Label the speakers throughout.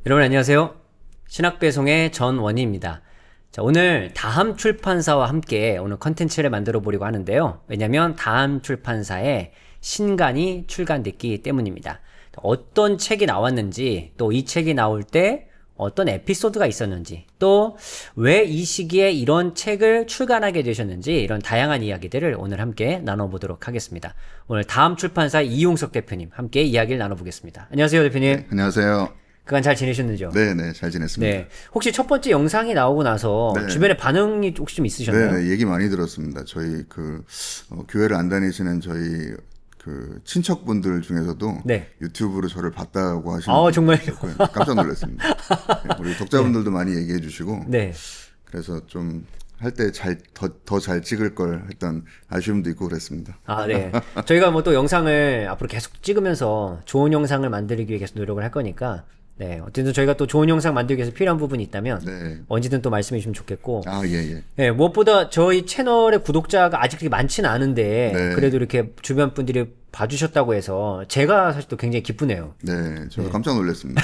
Speaker 1: 여러분 안녕하세요. 신학배송의 전원희입니다. 자, 오늘 다함 출판사와 함께 오늘 컨텐츠를 만들어 보려고 하는데요. 왜냐면 다함 출판사에 신간이 출간됐기 때문입니다. 어떤 책이 나왔는지, 또 이 책이 나올 때 어떤 에피소드가 있었는지, 또 왜 이 시기에 이런 책을 출간하게 되셨는지, 이런 다양한 이야기들을 오늘 함께 나눠보도록 하겠습니다. 오늘 다함 출판사 이용석 대표님 함께 이야기를 나눠보겠습니다. 안녕하세요, 대표님.
Speaker 2: 네, 안녕하세요.
Speaker 1: 그간 잘 지내셨는지요?
Speaker 2: 네네, 잘 지냈습니다.
Speaker 1: 네. 혹시 첫 번째 영상이 나오고 나서
Speaker 2: 네.
Speaker 1: 주변에 반응이 혹시 좀 있으셨나요?
Speaker 2: 네네, 얘기 많이 들었습니다. 저희 교회를 안 다니시는 저희 친척분들 중에서도
Speaker 1: 네.
Speaker 2: 유튜브로 저를 봤다고 하시는
Speaker 1: 정말요?
Speaker 2: 분들 깜짝 놀랐습니다. 네, 우리 독자분들도 많이 얘기해 주시고
Speaker 1: 네.
Speaker 2: 그래서 좀 할 때 더 잘 찍을 걸 했던 아쉬움도 있고 그랬습니다.
Speaker 1: 네. 저희가 뭐 또 영상을 앞으로 계속 찍으면서 좋은 영상을 만들기 위해 계속 노력을 할 거니까, 네. 어쨌든 저희가 또 좋은 영상 만들기 위해서 필요한 부분이 있다면,
Speaker 2: 네.
Speaker 1: 언제든 또 말씀해 주시면 좋겠고.
Speaker 2: 예.
Speaker 1: 네, 무엇보다 저희 채널의 구독자가 아직 그렇게 많지는 않은데,
Speaker 2: 네.
Speaker 1: 그래도 이렇게 주변 분들이 봐주셨다고 해서, 제가 사실 또 굉장히 기쁘네요.
Speaker 2: 네, 저도 깜짝 놀랐습니다.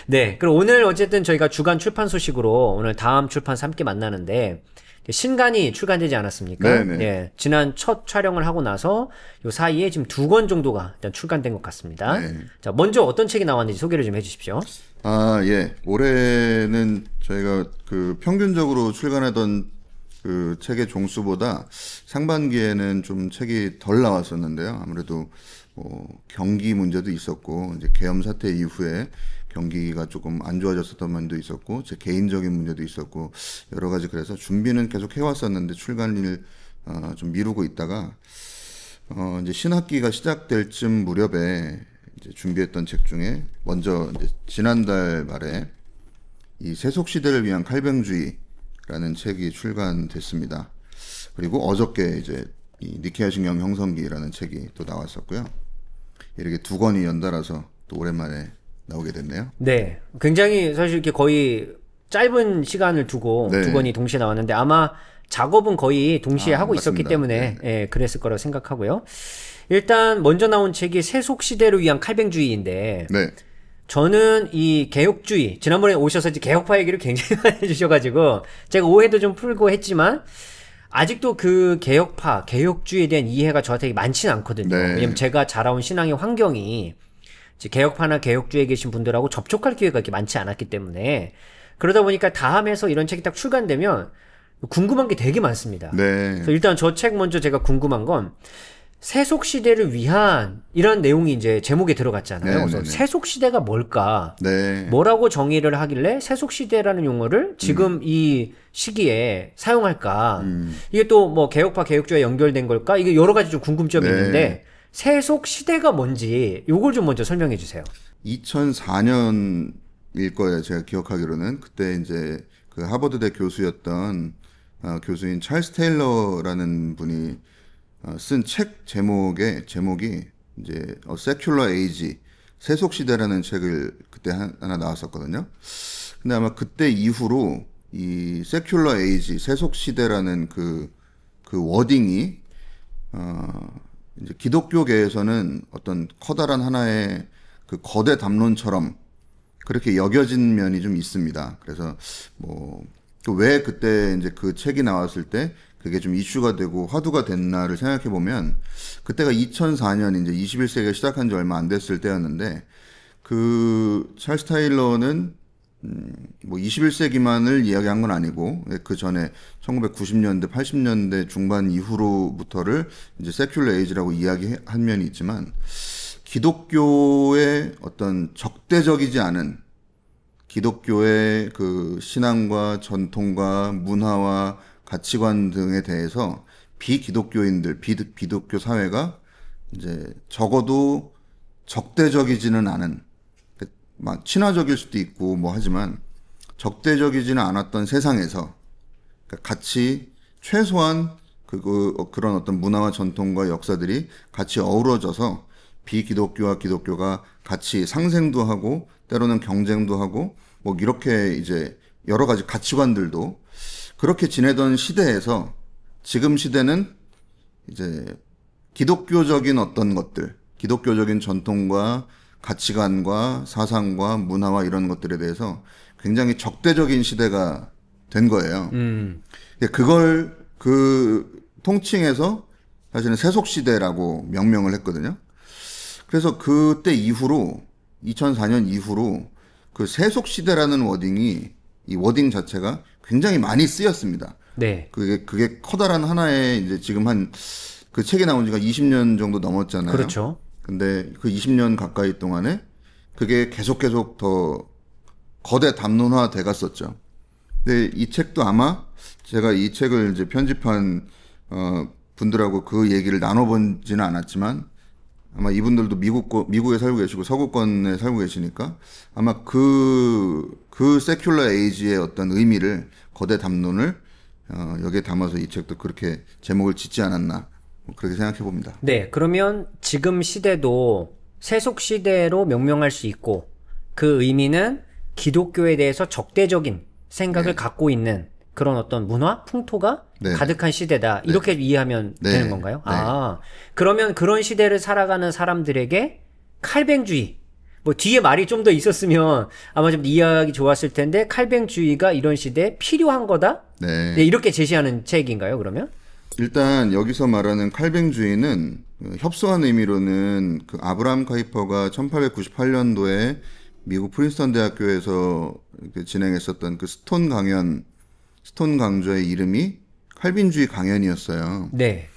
Speaker 1: 네, 그럼 오늘 어쨌든 저희가 주간 출판 소식으로 오늘 다음 출판사 함께 만나는데, 신간이 출간되지 않았습니까?
Speaker 2: 네네.
Speaker 1: 예, 지난 첫 촬영을 하고 나서 요 사이에 지금 2권 정도가 일단 출간된 것 같습니다.
Speaker 2: 네.
Speaker 1: 자, 먼저 어떤 책이 나왔는지 소개를 좀 해주십시오.
Speaker 2: 예. 올해는 저희가 평균적으로 출간하던 책의 종수보다 상반기에는 좀 책이 덜 나왔었는데요. 아무래도 경기 문제도 있었고, 이제 계엄 사태 이후에 경기가 조금 안 좋아졌었던 면도 있었고, 제 개인적인 문제도 있었고, 여러 가지 그래서 준비는 계속 해왔었는데 출간일 좀 미루고 있다가, 이제 신학기가 시작될 쯤 무렵에 이제 준비했던 책 중에 먼저 이제 지난달 말에 이 세속시대를 위한 칼뱅주의라는 책이 출간됐습니다. 그리고 어저께 이제 이 니케아 신경 형성기라는 책이 또 나왔었고요. 이렇게 2권이 연달아서 또 오랜만에 나오게 됐네요.
Speaker 1: 네, 굉장히 사실 이렇게 거의 짧은 시간을 두고
Speaker 2: 네.
Speaker 1: 2권이 동시에 나왔는데 아마 작업은 거의 동시에 하고 있었기
Speaker 2: 맞습니다.
Speaker 1: 때문에 예, 그랬을 거라고 생각하고요. 일단 먼저 나온 책이 세속시대를 위한 칼뱅주의인데,
Speaker 2: 네.
Speaker 1: 저는 이 개혁주의, 지난번에 오셔서 이제 개혁파 얘기를 굉장히 많이 해주셔가지고 제가 오해도 좀 풀고 했지만 아직도 그 개혁파, 개혁주의에 대한 이해가 저한테 많지는 않거든요.
Speaker 2: 네.
Speaker 1: 왜냐면 제가 자라온 신앙의 환경이 이제 개혁파나 개혁주의에 계신 분들하고 접촉할 기회가 그렇게 많지 않았기 때문에, 그러다 보니까 다음에서 이런 책이 딱 출간되면 궁금한 게 되게 많습니다.
Speaker 2: 네.
Speaker 1: 그래서 일단 저 책 먼저 제가 궁금한 건 세속시대를 위한 이런 내용이 이제 제목에 들어갔잖아요.
Speaker 2: 네,
Speaker 1: 그래서
Speaker 2: 네, 네.
Speaker 1: 세속시대가 뭘까?
Speaker 2: 네.
Speaker 1: 뭐라고 정의를 하길래 세속시대라는 용어를 지금 이 시기에 사용할까? 이게 또 뭐 개혁파, 개혁주의와 연결된 걸까? 이게 여러 가지 좀 궁금점이
Speaker 2: 네.
Speaker 1: 있는데, 세속시대가 뭔지 요걸 좀 먼저 설명해 주세요.
Speaker 2: 2004년일 거예요. 제가 기억하기로는. 그때 이제 그 하버드대 교수였던 교수인 찰스 테일러라는 분이 쓴 책 제목이 이제 Secular Age, 세속시대라는 책을 그때 하나 나왔었거든요. 근데 아마 그때 이후로 이 Secular Age, 세속시대라는 그 워딩이 이제 기독교계에서는 어떤 커다란 하나의 그 거대 담론처럼 그렇게 여겨진 면이 좀 있습니다. 그래서 왜 그때 이제 그 책이 나왔을 때 그게 좀 이슈가 되고 화두가 됐나를 생각해 보면, 그때가 2004년 이제 21세기가 시작한 지 얼마 안 됐을 때였는데, 그 찰스 타일러는 21세기만을 이야기한 건 아니고 그 전에 1990년대, 80년대 중반 이후로부터를 이제 세큘러 에이지라고 이야기한 면이 있지만, 기독교의 어떤 적대적이지 않은 기독교의 그 신앙과 전통과 문화와 가치관 등에 대해서 비기독교인들, 비기독교 사회가 이제 적어도 적대적이지는 않은, 친화적일 수도 있고 뭐 하지만 적대적이지는 않았던 세상에서 같이 최소한 그런 어떤 문화와 전통과 역사들이 같이 어우러져서 비기독교와 기독교가 같이 상생도 하고 때로는 경쟁도 하고 뭐 이렇게 이제 여러 가지 가치관들도 그렇게 지내던 시대에서, 지금 시대는 이제 기독교적인 어떤 것들, 기독교적인 전통과 가치관과 사상과 문화와 이런 것들에 대해서 굉장히 적대적인 시대가 된 거예요. 그걸 그 통칭해서 사실은 세속시대라고 명명을 했거든요. 그래서 그때 이후로 2004년 이후로 그 세속시대라는 워딩이 이 워딩 자체가 굉장히 많이 쓰였습니다.
Speaker 1: 네.
Speaker 2: 그게 커다란 하나의 이제 지금 한 그 책이 나온 지가 20년 정도 넘었잖아요.
Speaker 1: 그렇죠.
Speaker 2: 근데 그 20년 가까이 동안에 그게 계속 더 거대 담론화 돼 갔었죠. 근데 이 책도 아마 제가 이 책을 이제 편집한 분들하고 그 얘기를 나눠보지는 않았지만 아마 이분들도 미국에 살고 계시고 서구권에 살고 계시니까 아마 그 세큘러 에이지의 어떤 의미를 거대 담론을 여기에 담아서 이 책도 그렇게 제목을 짓지 않았나 뭐 그렇게 생각해 봅니다.
Speaker 1: 네, 그러면 지금 시대도 세속 시대로 명명할 수 있고 그 의미는 기독교에 대해서 적대적인 생각을 갖고 있는 그런 어떤 문화, 풍토가 가득한 시대다. 이렇게 이해하면 되는 건가요? 아, 그러면 그런 시대를 살아가는 사람들에게 칼뱅주의, 뭐 뒤에 말이 좀 더 있었으면 아마 좀 이해하기 좋았을 텐데 칼뱅주의가 이런 시대에 필요한 거다? 네, 이렇게 제시하는 책인가요, 그러면?
Speaker 2: 일단 여기서 말하는 칼뱅주의는 협소한 의미로는 그 아브라함 카이퍼가 1898년도에 미국 프린스턴 대학교에서 진행했었던 그 스톤 강좌의 이름이 칼빈주의 강연이었어요.
Speaker 1: 네.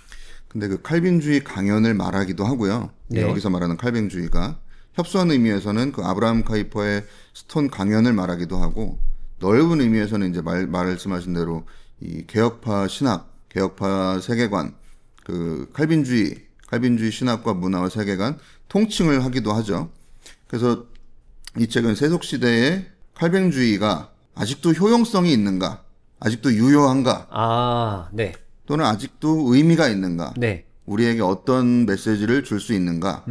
Speaker 2: 근데 그 칼빈주의 강연을 말하기도 하고요.
Speaker 1: 네.
Speaker 2: 여기서 말하는 칼뱅주의가 협소한 의미에서는 그 아브라함 카이퍼의 스톤 강연을 말하기도 하고 넓은 의미에서는 이제 말씀하신 대로 이 개혁파 신학, 개혁파 세계관, 그 칼빈주의 신학과 문화와 세계관 통칭을 하기도 하죠. 그래서 이 책은 세속시대의 칼뱅주의가 아직도 효용성이 있는가, 아직도 유효한가,
Speaker 1: 아, 네.
Speaker 2: 또는 아직도 의미가 있는가,
Speaker 1: 네.
Speaker 2: 우리에게 어떤 메시지를 줄 수 있는가,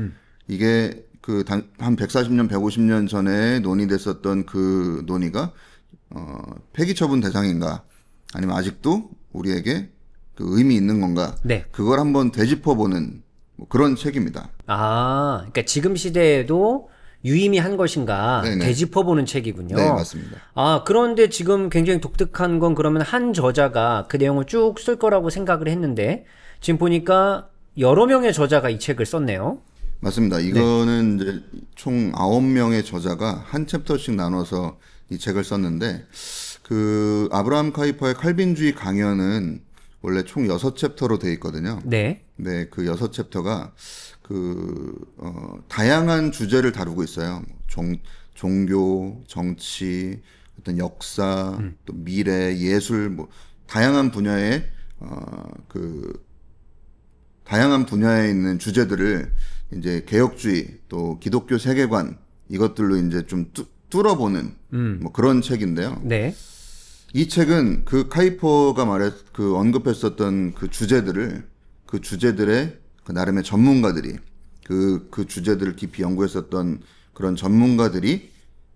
Speaker 2: 이게 한 140년, 150년 전에 논의됐었던 그 논의가 폐기 처분 대상인가, 아니면 아직도 우리에게 그 의미 있는 건가,
Speaker 1: 네.
Speaker 2: 그걸 한번 되짚어보는 뭐 그런 책입니다.
Speaker 1: 아, 그러니까 지금 시대에도 유의미한 것인가
Speaker 2: 네네.
Speaker 1: 되짚어보는 책이군요.
Speaker 2: 네, 맞습니다.
Speaker 1: 아, 그런데 지금 굉장히 독특한 건 그러면 한 저자가 그 내용을 쭉 쓸 거라고 생각을 했는데 지금 보니까 여러 명의 저자가 이 책을 썼네요.
Speaker 2: 맞습니다. 이거는 이제 총 9명의 저자가 한 챕터씩 나눠서 이 책을 썼는데 그 아브라함 카이퍼의 칼빈주의 강연은 원래 총 6챕터로 되어 있거든요.
Speaker 1: 네.
Speaker 2: 네, 그 6챕터가 다양한 주제를 다루고 있어요. 종교, 정치, 어떤 역사, 또 미래, 예술, 뭐, 다양한 분야의, 다양한 분야에 있는 주제들을 이제 개혁주의, 또 기독교 세계관, 이것들로 이제 좀 뚫어보는, 뭐 그런 책인데요.
Speaker 1: 네.
Speaker 2: 이 책은 그 카이퍼가 언급했었던 그 주제들의 그 나름의 전문가들이 그 주제들을 깊이 연구했었던 그런 전문가들이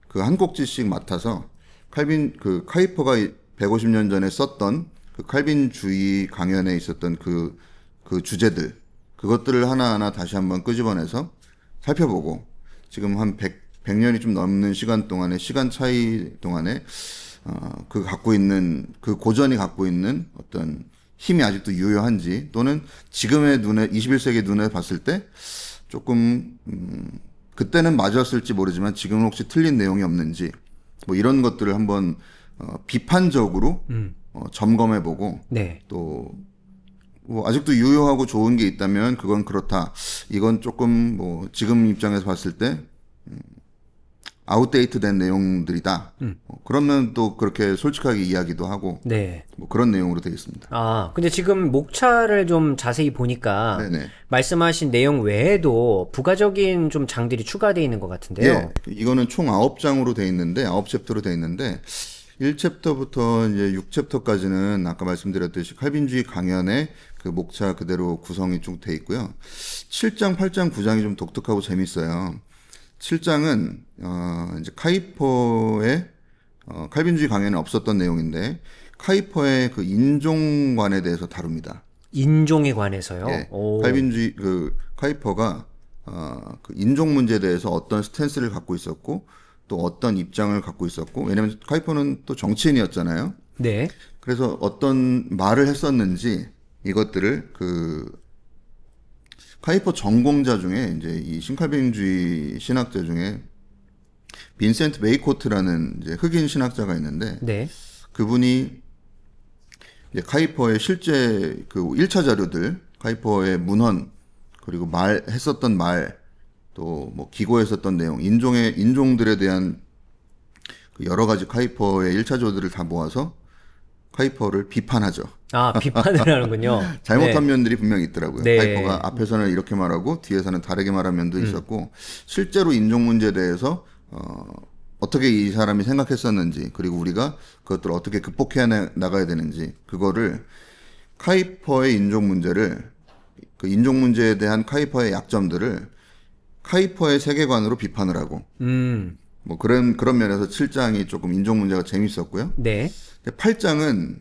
Speaker 2: 그 한 꼭지씩 맡아서 카이퍼가 150년 전에 썼던 그 칼빈주의 강연에 있었던 그 주제들 그것들을 하나하나 다시 한번 끄집어내서 살펴보고 지금 한 100년이 좀 넘는 시간 차이 동안에 그 고전이 갖고 있는 어떤 힘이 아직도 유효한지 또는 지금의 21세기 눈에 봤을 때 조금 그때는 맞았을지 모르지만 지금은 혹시 틀린 내용이 없는지 뭐 이런 것들을 한번 비판적으로 점검해보고
Speaker 1: 네.
Speaker 2: 또 뭐 아직도 유효하고 좋은 게 있다면 그건 그렇다. 이건 조금 뭐 지금 입장에서 봤을 때 아웃데이트된 내용들이다. 그러면 또 그렇게 솔직하게 이야기도 하고
Speaker 1: 네.
Speaker 2: 뭐 그런 내용으로 되어 있습니다.
Speaker 1: 아, 근데 지금 목차를 좀 자세히 보니까
Speaker 2: 네네.
Speaker 1: 말씀하신 내용 외에도 부가적인 좀 장들이 추가되어 있는 것 같은데요.
Speaker 2: 예, 이거는 총 9장으로 되어 있는데 9챕터로 되어 있는데 1챕터부터 이제 6챕터까지는 아까 말씀드렸듯이 칼빈주의 강연의 그 목차 그대로 구성이 쭉 돼 있고요. 7장, 8장, 9장이 좀 독특하고 재밌어요. 7장은 이제 카이퍼의 칼빈주의 강연에 없었던 내용인데 카이퍼의 그 인종관에 대해서 다룹니다.
Speaker 1: 인종에 관해서요.
Speaker 2: 예,
Speaker 1: 오.
Speaker 2: 카이퍼가 그 인종 문제에 대해서 어떤 스탠스를 갖고 있었고 또 어떤 입장을 갖고 있었고 왜냐하면 카이퍼는 또 정치인이었잖아요.
Speaker 1: 네.
Speaker 2: 그래서 어떤 말을 했었는지 이것들을 그 카이퍼 전공자 중에 이제 이 신칼빈주의 신학자 중에 빈센트 메이코트라는 이제 흑인 신학자가 있는데
Speaker 1: 네.
Speaker 2: 그분이 이제 카이퍼의 실제 그 1차 자료들, 카이퍼의 문헌 그리고 했었던 말, 또 뭐 기고했었던 내용, 인종들에 대한 그 여러 가지 카이퍼의 1차 자료들을 다 모아서 카이퍼를 비판하죠.
Speaker 1: 아, 비판을 하는군요.
Speaker 2: 잘못한
Speaker 1: 네.
Speaker 2: 면들이 분명히 있더라고요.
Speaker 1: 네.
Speaker 2: 카이퍼가 앞에서는 이렇게 말하고 뒤에서는 다르게 말한 면도 있었고 실제로 인종 문제에 대해서 어떻게 이 사람이 생각했었는지 그리고 우리가 그것들을 어떻게 극복해 나가야 되는지 그거를 카이퍼의 인종 문제를 그 인종 문제에 대한 카이퍼의 약점들을 카이퍼의 세계관으로 비판을 하고 뭐 그런 면에서 7장이 조금 인종 문제가 재밌었고요.
Speaker 1: 네.
Speaker 2: 8장은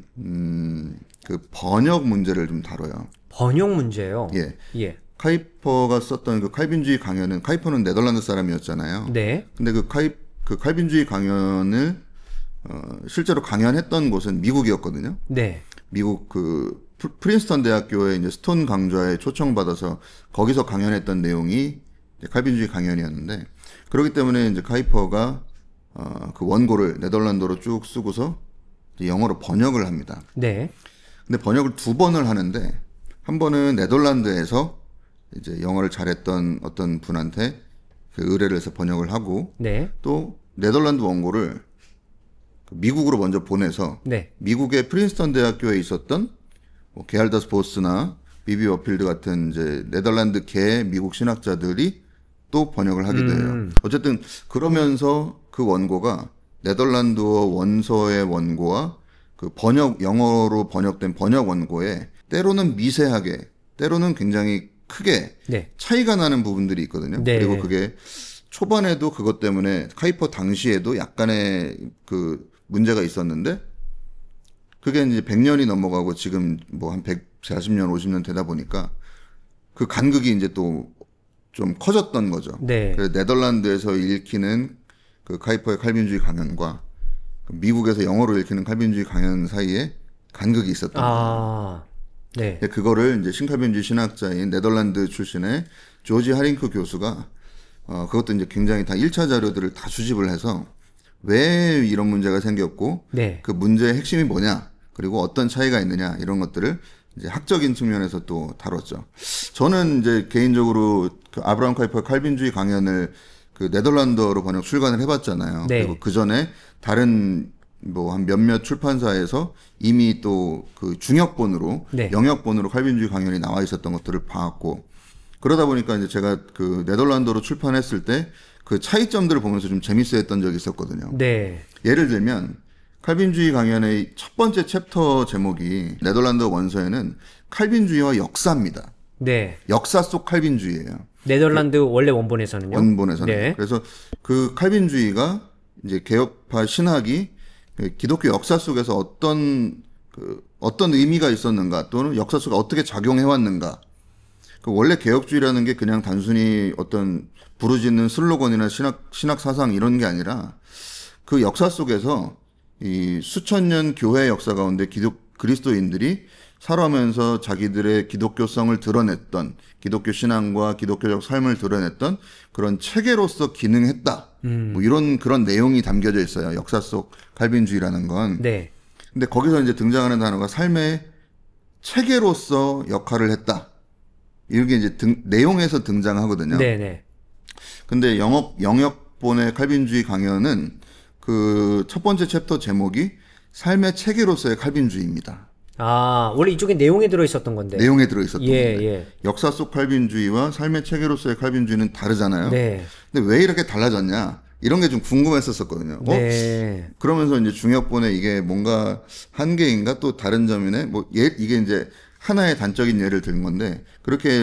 Speaker 2: 그 번역 문제를 좀 다뤄요.
Speaker 1: 번역 문제요.
Speaker 2: 예.
Speaker 1: 예.
Speaker 2: 카이퍼가 썼던 그 칼빈주의 강연은 카이퍼는 네덜란드 사람이었잖아요.
Speaker 1: 네.
Speaker 2: 근데 그 칼빈주의 강연을 실제로 강연했던 곳은 미국이었거든요.
Speaker 1: 네.
Speaker 2: 미국 그 프린스턴 대학교에 이제 스톤 강좌에 초청받아서 거기서 강연했던 내용이 칼빈주의 강연이었는데 그렇기 때문에 이제 카이퍼가 그 원고를 네덜란드어로 쭉 쓰고서 영어로 번역을 합니다.
Speaker 1: 네.
Speaker 2: 근데 번역을 2번을 하는데 한 번은 네덜란드에서 이제 영어를 잘했던 어떤 분한테 그 의뢰를 해서 번역을 하고
Speaker 1: 네.
Speaker 2: 또 네덜란드 원고를 미국으로 먼저 보내서
Speaker 1: 네.
Speaker 2: 미국의 프린스턴 대학교에 있었던 뭐 게알더스 보스나 비비 워필드 같은 이제 네덜란드계 미국 신학자들이 또 번역을 하기도 해요. 어쨌든 그러면서 그 원고가 네덜란드어 원서의 원고와 그 영어로 번역된 번역 원고에 때로는 미세하게, 때로는 굉장히 크게
Speaker 1: 네.
Speaker 2: 차이가 나는 부분들이 있거든요.
Speaker 1: 네.
Speaker 2: 그리고 그게 초반에도 그것 때문에 카이퍼 당시에도 약간의 그 문제가 있었는데 그게 이제 100년이 넘어가고 지금 뭐 한 140년, 50년 되다 보니까 그 간극이 이제 또 좀 커졌던 거죠.
Speaker 1: 네.
Speaker 2: 그래서 네덜란드에서 읽히는 그 카이퍼의 칼빈주의 강연과 미국에서 영어로 읽히는 칼빈주의 강연 사이에 간극이 있었던 거예요.
Speaker 1: 아. 네.
Speaker 2: 근데 그거를 이제 신칼빈주의 신학자인 네덜란드 출신의 조지 하링크 교수가 그것도 이제 굉장히 다 1차 자료들을 다 수집을 해서 왜 이런 문제가 생겼고
Speaker 1: 네.
Speaker 2: 그 문제의 핵심이 뭐냐 그리고 어떤 차이가 있느냐 이런 것들을 이제 학적인 측면에서 또 다뤘죠. 저는 이제 개인적으로 그 아브라함 카이퍼의 칼빈주의 강연을 그 네덜란드어로 번역 출간을 해봤잖아요.
Speaker 1: 네.
Speaker 2: 그리고 그 전에 다른 뭐 한 몇몇 출판사에서 이미 또 그 중역본으로
Speaker 1: 네.
Speaker 2: 영역본으로 칼빈주의 강연이 나와 있었던 것들을 봐왔고 그러다 보니까 이제 제가 그 네덜란드어로 출판했을 때 그 차이점들을 보면서 좀 재밌어했던 적이 있었거든요.
Speaker 1: 네.
Speaker 2: 예를 들면 칼빈주의 강연의 첫 번째 챕터 제목이 네덜란드 원서에는 칼빈주의와 역사입니다.
Speaker 1: 네.
Speaker 2: 역사 속 칼빈주의예요.
Speaker 1: 네덜란드 원래 원본에서는요?
Speaker 2: 원본에서는.
Speaker 1: 네.
Speaker 2: 그래서 그 칼빈주의가 이제 개혁파 신학이 기독교 역사 속에서 어떤 의미가 있었는가 또는 역사 속에 어떻게 작용해 왔는가. 그 원래 개혁주의라는 게 그냥 단순히 어떤 부르짖는 슬로건이나 신학 사상 이런 게 아니라 그 역사 속에서 이 수천 년 교회 역사 가운데 그리스도인들이 살아오면서 자기들의 기독교성을 드러냈던 기독교 신앙과 기독교적 삶을 드러냈던 그런 체계로서 기능했다. 뭐 이런 그런 내용이 담겨져 있어요. 역사 속 칼빈주의라는 건.
Speaker 1: 네.
Speaker 2: 근데 거기서 이제 등장하는 단어가 삶의 체계로서 역할을 했다. 이게 이제 내용에서 등장하거든요.
Speaker 1: 네, 네.
Speaker 2: 근데 영역본의 칼빈주의 강연은 그 첫 번째 챕터 제목이 삶의 체계로서의 칼빈주의입니다.
Speaker 1: 아, 원래 이쪽에 내용에 들어 있었던 건데.
Speaker 2: 내용에 들어 있었던
Speaker 1: 예,
Speaker 2: 건데.
Speaker 1: 예.
Speaker 2: 역사 속 칼빈주의와 삶의 체계로서의 칼빈주의는 다르잖아요.
Speaker 1: 네.
Speaker 2: 근데 왜 이렇게 달라졌냐? 이런 게 좀 궁금했었거든요.
Speaker 1: 네.
Speaker 2: 그러면서 이제 중역본에 이게 뭔가 한계인가 또 다른 점이네. 뭐 이게 이제 하나의 단적인 예를 든 건데 그렇게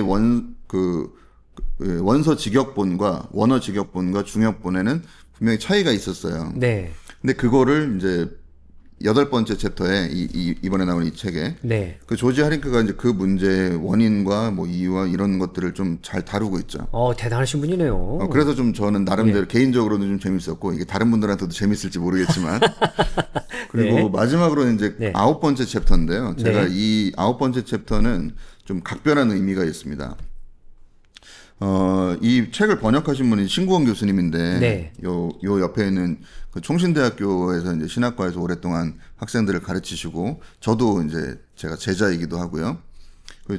Speaker 2: 원서 직역본과 원어 직역본과 중역본에는 분명히 차이가 있었어요.
Speaker 1: 네.
Speaker 2: 근데 그거를 이제 8번째 챕터에 이번에 나온 이 책에
Speaker 1: 네.
Speaker 2: 그 조지 하링크가 이제 그 문제의 원인과 뭐 이유와 이런 것들을 좀 잘 다루고 있죠.
Speaker 1: 대단하신 분이네요.
Speaker 2: 그래서 좀 저는 나름대로 개인적으로는 좀 재밌었고 이게 다른 분들한테도 재밌을지 모르겠지만 그리고
Speaker 1: 네.
Speaker 2: 마지막으로 이제
Speaker 1: 네.
Speaker 2: 9번째 챕터인데요. 제가
Speaker 1: 네.
Speaker 2: 이 9번째 챕터는 좀 각별한 의미가 있습니다. 이 책을 번역하신 분이 신구원 교수님인데,
Speaker 1: 네.
Speaker 2: 요 옆에 있는 그 총신대학교에서 이제 신학과에서 오랫동안 학생들을 가르치시고, 저도 이제 제가 제자이기도 하고요.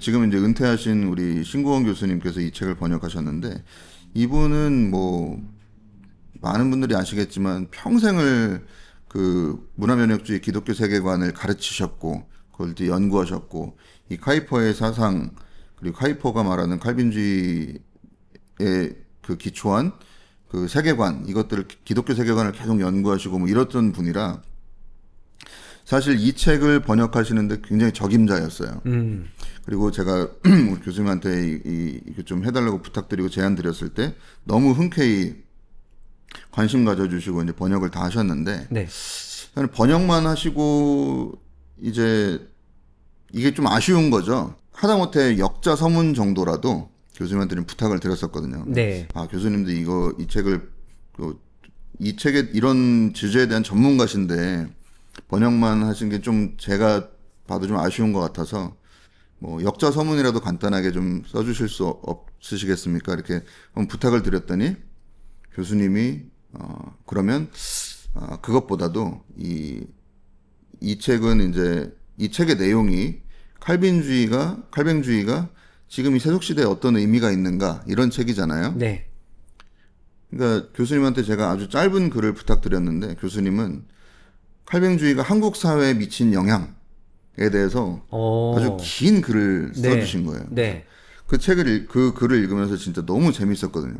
Speaker 2: 지금 이제 은퇴하신 우리 신구원 교수님께서 이 책을 번역하셨는데, 이분은 뭐, 많은 분들이 아시겠지만, 평생을 그 문화면역주의 기독교 세계관을 가르치셨고, 그걸 또 연구하셨고, 이 카이퍼의 사상, 그리고 카이퍼가 말하는 칼빈주의 그 기초한 그 세계관, 이것들을 기독교 세계관을 계속 연구하시고 뭐 이랬던 분이라 사실 이 책을 번역하시는데 굉장히 적임자였어요. 그리고 제가 우리 교수님한테 이거 좀 해달라고 부탁드리고 제안 드렸을 때 너무 흔쾌히 관심 가져주시고 이제 번역을 다 하셨는데
Speaker 1: 네.
Speaker 2: 번역만 하시고 이제 이게 좀 아쉬운 거죠. 하다못해 역자 서문 정도라도 교수님한테는 부탁을 드렸었거든요.
Speaker 1: 네.
Speaker 2: 교수님도 이 책을 이 책에 이런 주제에 대한 전문가신데 번역만 하신 게 좀 제가 봐도 좀 아쉬운 것 같아서 뭐 역자 서문이라도 간단하게 좀 써주실 수 없으시겠습니까? 이렇게 한번 부탁을 드렸더니 교수님이 그러면 그것보다도 이 책은 이제 이 책의 내용이 칼뱅주의가 지금 이 세속시대에 어떤 의미가 있는가 이런 책이잖아요.
Speaker 1: 네.
Speaker 2: 그러니까 교수님한테 제가 아주 짧은 글을 부탁드렸는데 교수님은 칼뱅주의가 한국 사회에 미친 영향에 대해서 아주 긴 글을 써주신 거예요.
Speaker 1: 네.
Speaker 2: 그 글을 읽으면서 진짜 너무 재밌었거든요.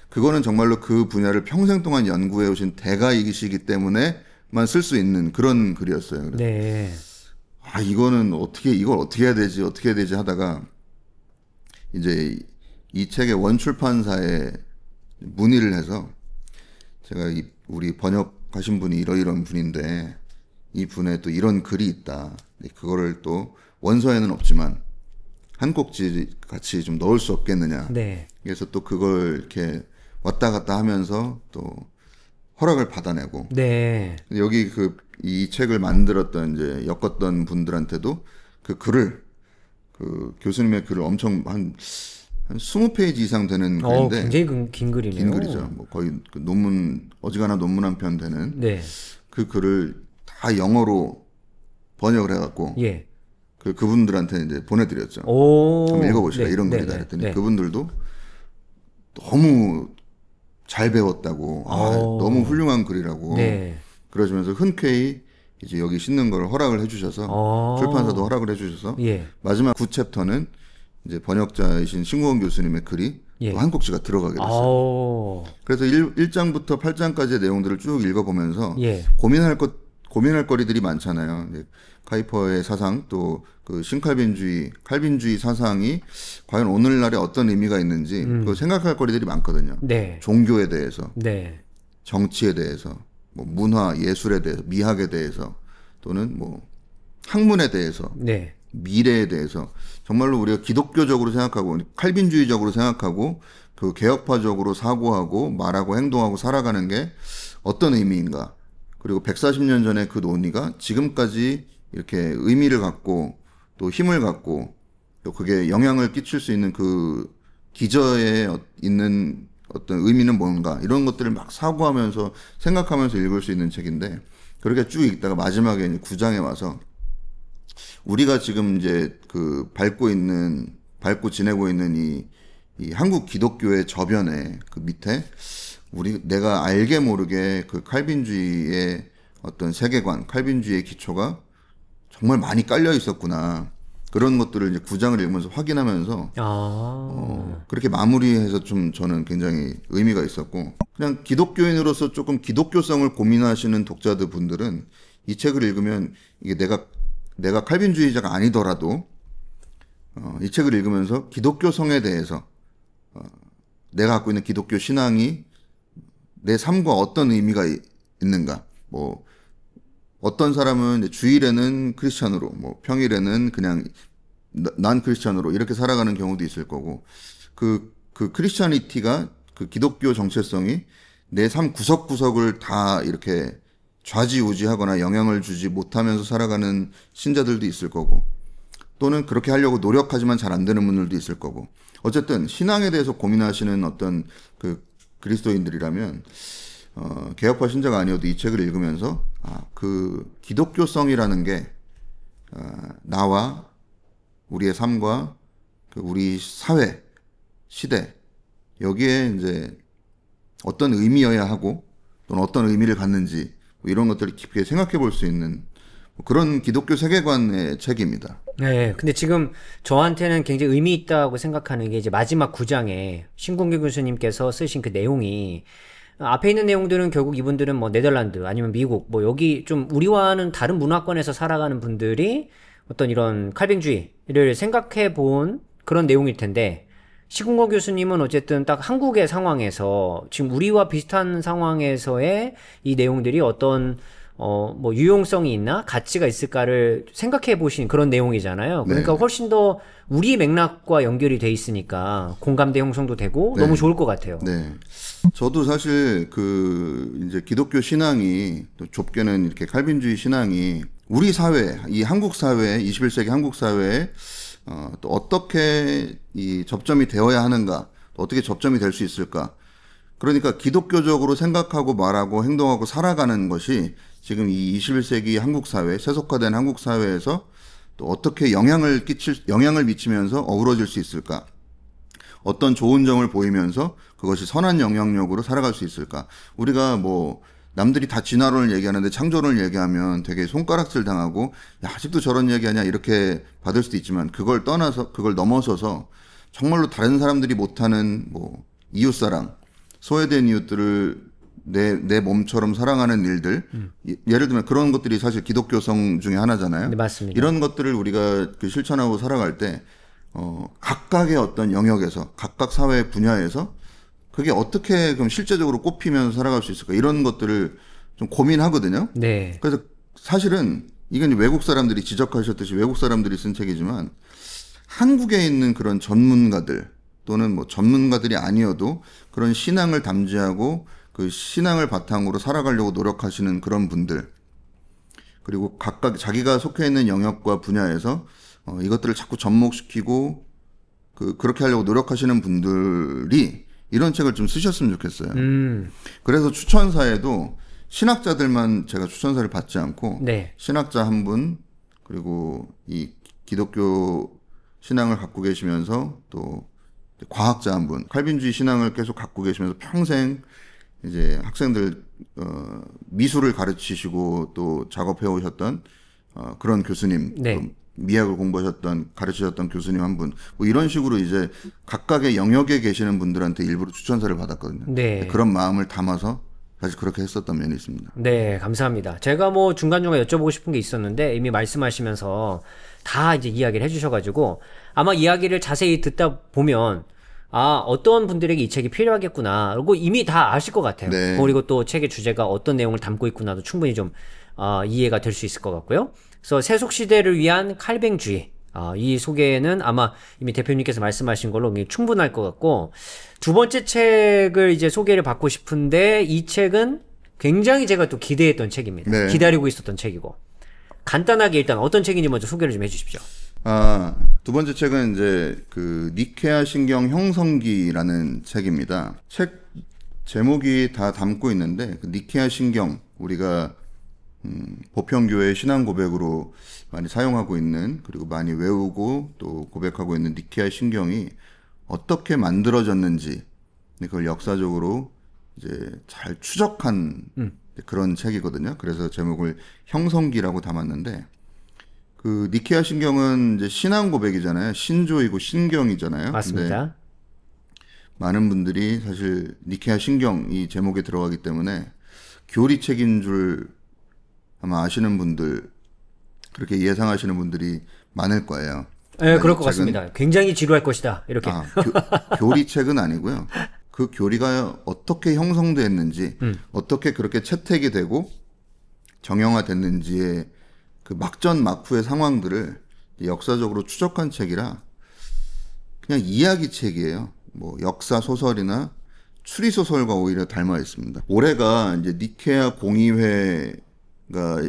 Speaker 2: 그거는 정말로 그 분야를 평생 동안 연구해 오신 대가이시기 때문에만 쓸 수 있는 그런 글이었어요. 그래서
Speaker 1: 네.
Speaker 2: 이걸 어떻게 해야 되지 하다가 이제 이 책의 원출판사에 문의를 해서 제가 우리 번역하신 분이 이러이러한 분인데 이 분에 또 이런 글이 있다. 그거를 또 원서에는 없지만 한 꼭지 같이 좀 넣을 수 없겠느냐.
Speaker 1: 네.
Speaker 2: 그래서 또 그걸 이렇게 왔다 갔다 하면서 또 허락을 받아내고.
Speaker 1: 네.
Speaker 2: 여기 이 책을 만들었던 이제 엮었던 분들한테도 그 글을 교수님의 글을 엄청 한 20페이지 이상 되는 글인데
Speaker 1: 굉장히 긴 글이네요.
Speaker 2: 긴 글이죠. 뭐 거의 어지간한 논문 한 편 되는
Speaker 1: 네.
Speaker 2: 그 글을 다 영어로 번역을 해갖고
Speaker 1: 예.
Speaker 2: 그분들한테 이제 보내드렸죠. 한번 읽어보시라.
Speaker 1: 네.
Speaker 2: 이런
Speaker 1: 네.
Speaker 2: 글이다 했더니
Speaker 1: 네.
Speaker 2: 그분들도 너무 잘 배웠다고, 너무 훌륭한 글이라고
Speaker 1: 네.
Speaker 2: 그러시면서 흔쾌히 이제 여기 싣는 걸 허락을 해주셔서 출판사도 허락을 해주셔서
Speaker 1: 예.
Speaker 2: 마지막 9챕터는 이제 번역자이신 신구원 교수님의 글이
Speaker 1: 예.
Speaker 2: 또 한 꼭지가 들어가게 됐어요. 그래서 1장부터 8장까지의 내용들을 쭉 읽어보면서
Speaker 1: 예.
Speaker 2: 고민할 거리들이 많잖아요. 카이퍼의 사상 또 그 칼빈주의 사상이 과연 오늘날에 어떤 의미가 있는지 그 생각할 거리들이 많거든요.
Speaker 1: 네.
Speaker 2: 종교에 대해서,
Speaker 1: 네.
Speaker 2: 정치에 대해서, 뭐 문화, 예술에 대해서, 미학에 대해서 또는 뭐 학문에 대해서,
Speaker 1: 네.
Speaker 2: 미래에 대해서 정말로 우리가 기독교적으로 생각하고 칼빈주의적으로 생각하고 그 개혁파적으로 사고하고 말하고 행동하고 살아가는 게 어떤 의미인가. 그리고 140년 전에 그 논의가 지금까지 이렇게 의미를 갖고 또 힘을 갖고 또 그게 영향을 끼칠 수 있는 그 기저에 있는 어떤 의미는 뭔가 이런 것들을 막 사고하면서 생각하면서 읽을 수 있는 책인데 그렇게 쭉 읽다가 마지막에 이제 9장에 와서 우리가 지금 이제 밟고 지내고 있는 이 한국 기독교의 저변에 그 밑에 내가 알게 모르게 그 칼빈주의의 어떤 세계관, 칼빈주의의 기초가 정말 많이 깔려 있었구나. 그런 것들을 이제 9장을 읽으면서 확인하면서 그렇게 마무리해서 좀 저는 굉장히 의미가 있었고 그냥 기독교인으로서 조금 기독교성을 고민하시는 독자들 분들은 이 책을 읽으면 이게 내가 칼빈주의자가 아니더라도 이 책을 읽으면서 기독교성에 대해서 내가 갖고 있는 기독교 신앙이 내 삶과 어떤 의미가 있는가 뭐 어떤 사람은 이제 주일에는 크리스찬으로, 뭐 평일에는 그냥 난 크리스찬으로 이렇게 살아가는 경우도 있을 거고, 그 크리스찬리티가 그 기독교 정체성이 내 삶 구석구석을 다 이렇게 좌지우지하거나 영향을 주지 못하면서 살아가는 신자들도 있을 거고, 또는 그렇게 하려고 노력하지만 잘 안 되는 분들도 있을 거고, 어쨌든 신앙에 대해서 고민하시는 어떤 그 그리스도인들이라면 개혁파 신자가 아니어도 이 책을 읽으면서 그 기독교성이라는 게 나와 우리의 삶과 그 우리 사회, 시대 여기에 이제 어떤 의미여야 하고 또는 어떤 의미를 갖는지 뭐 이런 것들을 깊게 생각해 볼 수 있는 그런 기독교 세계관의 책입니다.
Speaker 1: 네, 근데 지금 저한테는 굉장히 의미 있다고 생각하는 게 이제 마지막 9장에 신공규 교수님께서 쓰신 그 내용이 앞에 있는 내용들은 결국 이분들은 뭐 네덜란드 아니면 미국 뭐 여기 좀 우리와는 다른 문화권에서 살아가는 분들이 어떤 이런 칼뱅주의를 생각해 본 그런 내용일 텐데 시공건 교수님은 어쨌든 딱 한국의 상황에서 지금 우리와 비슷한 상황에서의 이 내용들이 어떤 뭐 유용성이 있나 가치가 있을까를 생각해 보신 그런 내용이잖아요. 그러니까
Speaker 2: 네.
Speaker 1: 훨씬 더 우리 맥락과 연결이 돼 있으니까 공감대 형성도 되고
Speaker 2: 네.
Speaker 1: 너무 좋을 것 같아요.
Speaker 2: 네. 저도 사실 그 이제 기독교 신앙이 또 좁게는 이렇게 칼빈주의 신앙이 우리 사회, 이 한국 사회, 21세기 한국 사회에 또 어떻게 이 접점이 되어야 하는가, 또 어떻게 접점이 될 수 있을까. 그러니까 기독교적으로 생각하고 말하고 행동하고 살아가는 것이 지금 이 21세기 한국 사회, 세속화된 한국 사회에서 또 어떻게 영향을 미치면서 어우러질 수 있을까? 어떤 좋은 점을 보이면서 그것이 선한 영향력으로 살아갈 수 있을까? 우리가 뭐 남들이 다 진화론을 얘기하는데 창조론을 얘기하면 되게 손가락질 당하고 야, 아직도 저런 얘기하냐 이렇게 받을 수도 있지만 그걸 떠나서 그걸 넘어서서 정말로 다른 사람들이 못하는 뭐 이웃사랑, 소외된 이웃들을 내 몸처럼 사랑하는 일들, 예를 들면 그런 것들이 사실 기독교성 중에 하나잖아요.
Speaker 1: 네, 맞습니다.
Speaker 2: 이런 것들을 우리가 그 실천하고 살아갈 때 각각의 어떤 영역에서 각각 사회 분야에서 그게 어떻게 그럼 실제적으로 꼽히면서 살아갈 수 있을까 이런 것들을 좀 고민하거든요.
Speaker 1: 네.
Speaker 2: 그래서 사실은 이건 이제 외국 사람들이 지적하셨듯이 외국 사람들이 쓴 책이지만 한국에 있는 그런 전문가들 또는 뭐 전문가들이 아니어도 그런 신앙을 담지하고 그 신앙을 바탕으로 살아가려고 노력하시는 그런 분들, 그리고 각각 자기가 속해 있는 영역과 분야에서 이것들을 자꾸 접목시키고 그렇게 하려고 노력하시는 분들이 이런 책을 좀 쓰셨으면 좋겠어요. 그래서 추천사에도 신학자들만 제가 추천사를 받지 않고
Speaker 1: 네.
Speaker 2: 신학자 한 분, 그리고 이 기독교 신앙을 갖고 계시면서 또 과학자 한 분, 칼빈주의 신앙을 계속 갖고 계시면서 평생 이제 학생들 미술을 가르치시고 또 작업해 오셨던 그런 교수님,
Speaker 1: 네.
Speaker 2: 또 미학을 공부하셨던 가르치셨던 교수님 한 분, 뭐 이런 식으로 이제 각각의 영역에 계시는 분들한테 일부러 추천사를 받았거든요.
Speaker 1: 네.
Speaker 2: 그런 마음을 담아서 사실 그렇게 했었던 면이 있습니다.
Speaker 1: 네, 감사합니다. 제가 뭐 중간중간 여쭤보고 싶은 게 있었는데 이미 말씀하시면서 다 이제 이야기를 해주셔가지고 아마 이야기를 자세히 듣다 보면 어떤 분들에게 이 책이 필요하겠구나. 그리고 이미 다 아실 것 같아요.
Speaker 2: 네.
Speaker 1: 그리고 또 책의 주제가 어떤 내용을 담고 있구나도 충분히 좀 이해가 될 수 있을 것 같고요. 그래서 세속시대를 위한 칼뱅주의. 이 소개는 아마 이미 대표님께서 말씀하신 걸로 충분할 것 같고, 두 번째 책을 이제 소개를 받고 싶은데, 이 책은 굉장히 제가 또 기대했던 책입니다.
Speaker 2: 네.
Speaker 1: 기다리고 있었던 책이고. 간단하게 일단 어떤 책인지 먼저 소개를 좀 해주십시오.
Speaker 2: 두 번째 책은 이제 그 니케아 신경 형성기라는 책입니다. 책 제목이 다 담고 있는데 그 니케아 신경, 우리가 보편교회 신앙 고백으로 많이 사용하고 있는, 그리고 많이 외우고 또 고백하고 있는 니케아 신경이 어떻게 만들어졌는지 그걸 역사적으로 이제 잘 추적한 그런 책이거든요. 그래서 제목을 형성기라고 담았는데, 그 니케아 신경은 이제 신앙 고백이잖아요. 신조이고 신경이잖아요.
Speaker 1: 맞습니다.
Speaker 2: 근데 많은 분들이 사실 니케아 신경 이 제목에 들어가기 때문에 교리책인 줄 아마 아시는 분들, 그렇게 예상하시는 분들이 많을 거예요.
Speaker 1: 네, 그럴 것 같습니다. 굉장히 지루할 것이다. 이렇게.
Speaker 2: 교리책은 아니고요. 그 교리가 어떻게 형성됐는지, 어떻게 그렇게 채택이 되고 정형화됐는지의 그 막전 막후의 상황들을 역사적으로 추적한 책이라 그냥 이야기 책이에요. 뭐 역사 소설이나 추리 소설과 오히려 닮아 있습니다. 올해가 이제 니케아 공의회가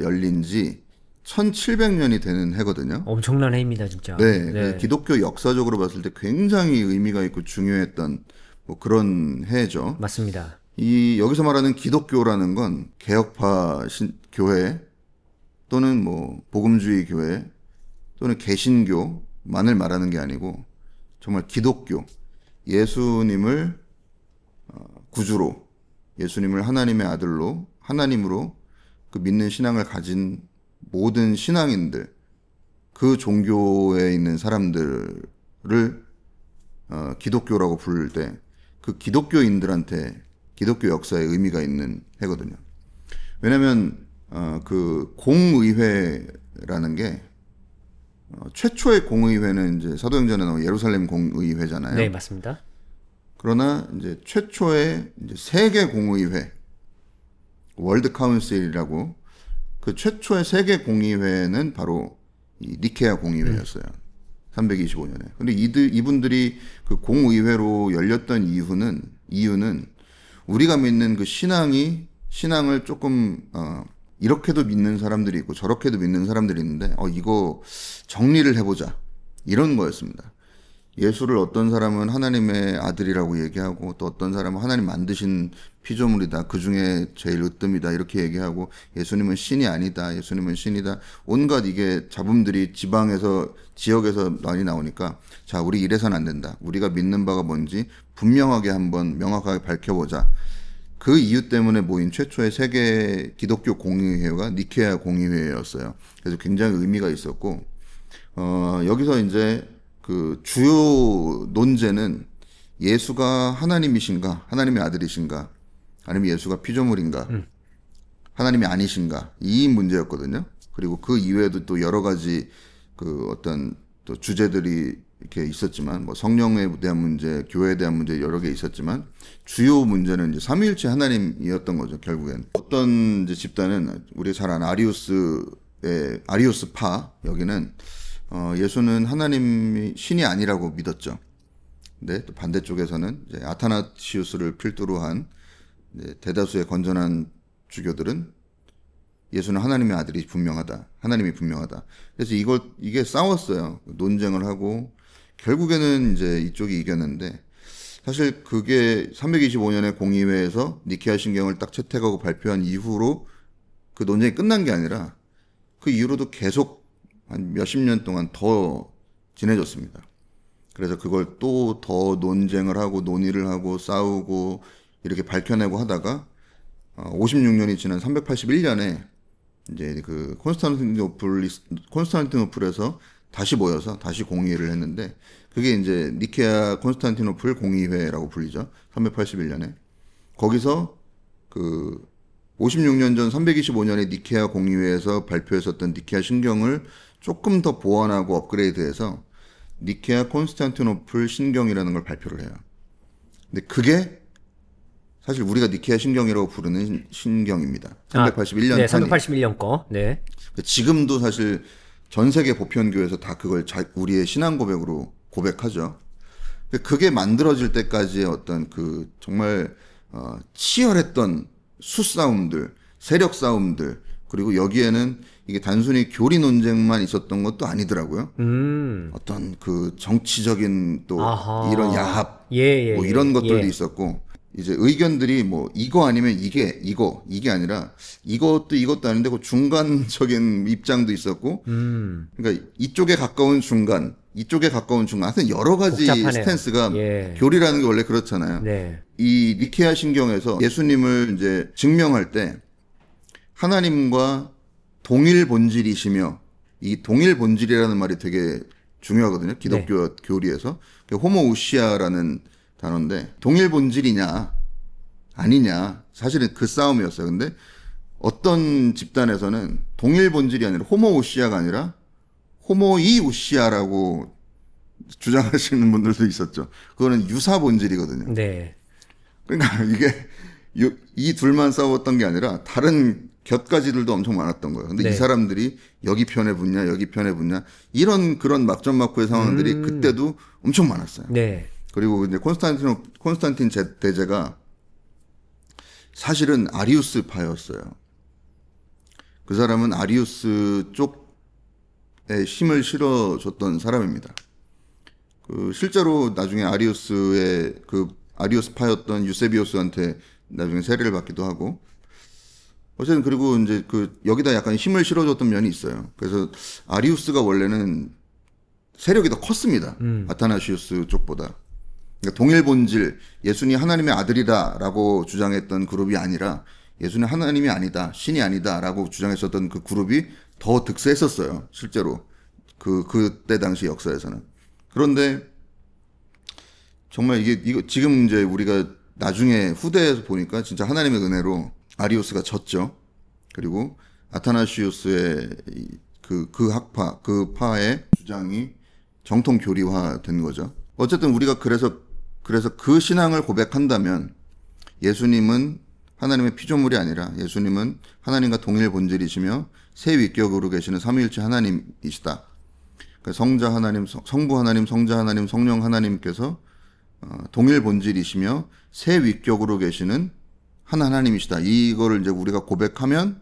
Speaker 2: 열린 지 1700년이 되는 해거든요.
Speaker 1: 엄청난 해입니다, 진짜.
Speaker 2: 네, 그래서 기독교 역사적으로 봤을 때 굉장히 의미가 있고 중요했던 뭐 그런 해죠.
Speaker 1: 맞습니다.
Speaker 2: 이 여기서 말하는 기독교라는 건 개혁파 교회 또는 뭐 복음주의 교회 또는 개신교만을 말하는 게 아니고 정말 기독교, 예수님을 구주로, 예수님을 하나님의 아들로, 하나님으로 그 믿는 신앙을 가진 모든 신앙인들, 그 종교에 있는 사람들을 기독교라고 부를 때 그 기독교인들한테 기독교 역사에 의미가 있는 해거든요. 왜냐하면 그 공의회라는 게 최초의 공의회는 이제 사도행전에 나오는 예루살렘 공의회잖아요.
Speaker 1: 네, 맞습니다.
Speaker 2: 그러나 이제 최초의 이제 세계 공의회, 월드 카운실이라고 그 최초의 세계 공의회는 바로 이 니케아 공의회였어요. 325년에. 근데 이분들이 그 공의회로 열렸던 이유는 우리가 믿는 그 신앙을 조금 이렇게도 믿는 사람들이 있고 저렇게도 믿는 사람들이 있는데 이거 정리를 해보자 이런 거였습니다. 예수를 어떤 사람은 하나님의 아들이라고 얘기하고 또 어떤 사람은 하나님 만드신 피조물이다. 그 중에 제일 으뜸이다. 이렇게 얘기하고 예수님은 신이 아니다. 예수님은 신이다. 온갖 이게 잡음들이 지역에서 많이 나오니까 자, 우리 이래서는 안 된다. 우리가 믿는 바가 뭔지 분명하게 한번 명확하게 밝혀보자. 그 이유 때문에 모인 최초의 세계 기독교 공의회가 니케아 공의회였어요. 그래서 굉장히 의미가 있었고 여기서 이제 그 주요 논제는 예수가 하나님이신가, 하나님의 아들이신가, 아니면 예수가 피조물인가, 하나님이 아니신가 이 문제였거든요. 그리고 그 이외에도 또 여러 가지 그 어떤 또 주제들이 이렇게 있었지만 뭐 성령에 대한 문제, 교회에 대한 문제 여러 개 있었지만 주요 문제는 이제 삼위일체 하나님이었던 거죠. 결국엔 어떤 이제 집단은 우리가 잘 아는 아리우스파 여기는 예수는 하나님이 신이 아니라고 믿었죠. 근데 또 반대쪽에서는 이제 아타나시우스를 필두로 한 대다수의 건전한 주교들은 예수는 하나님의 아들이 분명하다. 하나님이 분명하다. 그래서 이게 싸웠어요. 논쟁을 하고 결국에는 이제 이쪽이 이겼는데 사실 그게 325년에 공의회에서 니케아 신경을 딱 채택하고 발표한 이후로 그 논쟁이 끝난 게 아니라 그 이후로도 계속 한 몇십 년 동안 더 진해졌습니다. 그래서 그걸 또 더 논쟁을 하고 논의를 하고 싸우고 이렇게 밝혀내고 하다가 56년이 지난 381년에 이제 그 콘스탄티노플에서 다시 모여서 다시 공의회를 했는데 그게 이제 니케아 콘스탄티노플 공의회라고 불리죠. 381년에 거기서 그 56년 전 325년에 니케아 공의회에서 발표했었던 니케아 신경을 조금 더 보완하고 업그레이드해서 니케아 콘스탄티노플 신경이라는 걸 발표를 해요. 근데 그게 사실 우리가 니케아 신경이라고 부르는 신경입니다. 381년
Speaker 1: 네, 381년 거. 네.
Speaker 2: 지금도 사실 전 세계 보편교회에서 다 그걸 우리의 신앙 고백으로 고백하죠. 그게 만들어질 때까지의 어떤 그 정말 치열했던 수싸움들, 세력 싸움들, 그리고 여기에는 이게 단순히 교리 논쟁만 있었던 것도 아니더라고요. 어떤 그 정치적인 또
Speaker 1: 아하.
Speaker 2: 이런 야합,
Speaker 1: 예,
Speaker 2: 뭐 이런 것들도
Speaker 1: 예.
Speaker 2: 있었고, 이제 의견들이 뭐 이거 아니면 이게 아니라 이것도 아닌데 그 중간적인 입장도 있었고, 그러니까 이쪽에 가까운 중간, 이쪽에 가까운 중간, 하여튼 여러 가지
Speaker 1: 복잡하네요.
Speaker 2: 스탠스가
Speaker 1: 예.
Speaker 2: 교리라는 게 원래 그렇잖아요.
Speaker 1: 네.
Speaker 2: 이 니케아 신경에서 예수님을 이제 증명할 때 하나님과 동일 본질이시며 이 동일 본질이라는 말이 되게 중요하거든요. 기독교 교리에서. 호모우시아라는 단어인데 동일 본질이냐 아니냐 사실은 그 싸움이었어요. 근데 어떤 집단에서는 동일 본질이 아니라 호모우시아가 아니라 호모이우시아라고 주장하시는 분들도 있었죠. 그거는 유사 본질이거든요.
Speaker 1: 네.
Speaker 2: 그러니까 이게 이 둘만 싸웠던 게 아니라 다른 곁가지들도 엄청 많았던 거예요. 근데
Speaker 1: 네.
Speaker 2: 이 사람들이 여기 편에 붙냐, 여기 편에 붙냐, 그런 막전막후의 상황들이 그때도 엄청 많았어요.
Speaker 1: 네.
Speaker 2: 그리고 이제 콘스탄틴 대제가 사실은 아리우스파였어요. 그 사람은 아리우스 쪽에 힘을 실어줬던 사람입니다. 실제로 나중에 아리우스파였던 유세비우스한테 나중에 세례를 받기도 하고, 어쨌든 그리고 이제 여기다 약간 힘을 실어줬던 면이 있어요. 그래서 아리우스가 원래는 세력이 더 컸습니다. 아타나시우스 쪽보다. 그러니까 동일 본질, 예수님이 하나님의 아들이다라고 주장했던 그룹이 아니라 예수는 하나님이 아니다, 신이 아니다라고 주장했었던 그 그룹이 더 득세했었어요. 실제로 그때 당시 역사에서는. 그런데 정말 이거 지금 이제 우리가 나중에 후대에서 보니까 진짜 하나님의 은혜로 아리우스가 졌죠. 그리고 아타나시우스의 그 파의 주장이 정통 교리화된 거죠. 어쨌든 우리가 그래서 그 신앙을 고백한다면 예수님은 하나님의 피조물이 아니라 예수님은 하나님과 동일 본질이시며 새 위격으로 계시는 삼위일체 하나님이시다. 그러니까 성자 하나님, 성부 하나님, 성자 하나님, 성령 하나님께서 동일 본질이시며 새 위격으로 계시는 한 하나님이시다. 이거를 이제 우리가 고백하면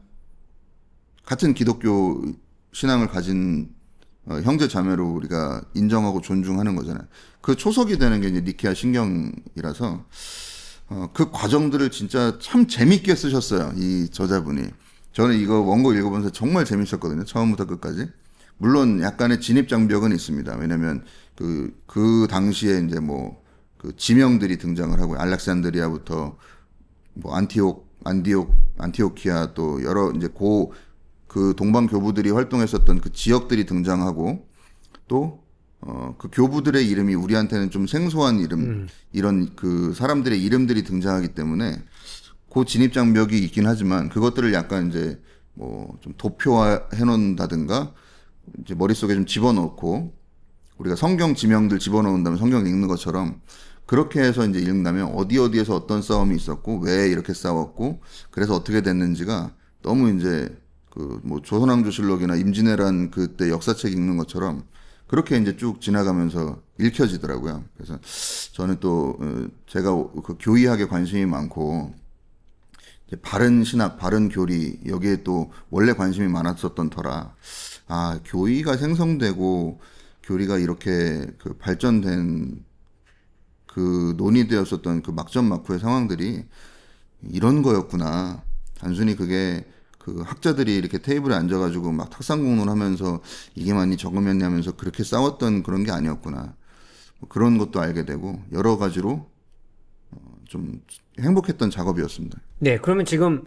Speaker 2: 같은 기독교 신앙을 가진 형제 자매로 우리가 인정하고 존중하는 거잖아요. 그 초석이 되는 게 이제 니케아 신경이라서 그 과정들을 진짜 참 재밌게 쓰셨어요. 이 저자분이. 저는 이거 원고 읽어보면서 정말 재밌었거든요. 처음부터 끝까지. 물론 약간의 진입 장벽은 있습니다. 왜냐면 그 당시에 이제 그 지명들이 등장을 하고 알렉산드리아부터 안티오키아 또 여러 이제 그 동방 교부들이 활동했었던 그 지역들이 등장하고 또 그 교부들의 이름이 우리한테는 좀 생소한 이름 이런 그 사람들의 이름들이 등장하기 때문에 그 진입 장벽이 있긴 하지만 그것들을 약간 이제 좀 도표화해 놓는다든가 이제 머릿속에 좀 집어넣고 우리가 성경 지명들 집어넣는다면 성경 읽는 것처럼 그렇게 해서 이제 읽는다면 어디에서 어떤 싸움이 있었고 왜 이렇게 싸웠고 그래서 어떻게 됐는지가 너무 이제 조선왕조실록이나 임진왜란 그때 역사책 읽는 것처럼 그렇게 이제 쭉 지나가면서 읽혀지더라고요. 그래서 저는 또 제가 그 교의학에 관심이 많고 이제 바른 신학, 바른 교리 여기에 또 원래 관심이 많았었던 터라 교의가 생성되고 교리가 이렇게 그 발전된 그 논의되었었던 그 막전막후의 상황들이 이런 거였구나. 단순히 그게 그 학자들이 이렇게 테이블에 앉아가지고 막 탁상공론하면서 이게 맞니 저거 맞니 하면서 그렇게 싸웠던 그런 게 아니었구나. 그런 것도 알게 되고 여러 가지로 좀 행복했던 작업이었습니다.
Speaker 1: 네, 그러면 지금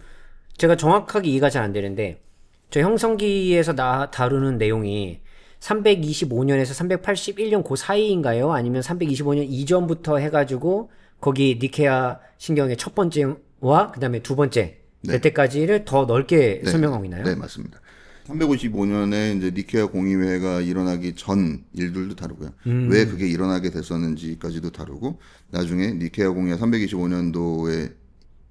Speaker 1: 제가 정확하게 이해가 잘 안 되는데 저 형성기에서 다루는 내용이 325년에서 381년 그 사이인가요? 아니면 325년 이전부터 해가지고 거기 니케아 신경의 첫 번째와 그 다음에 두 번째 될 때까지를 더 넓게 설명하고 있나요?
Speaker 2: 네, 맞습니다. 355년에 이제 니케아 공의회가 일어나기 전 일들도 다루고요. 왜 그게 일어나게 됐었는지까지도 다루고 나중에 니케아 공의회 325년도에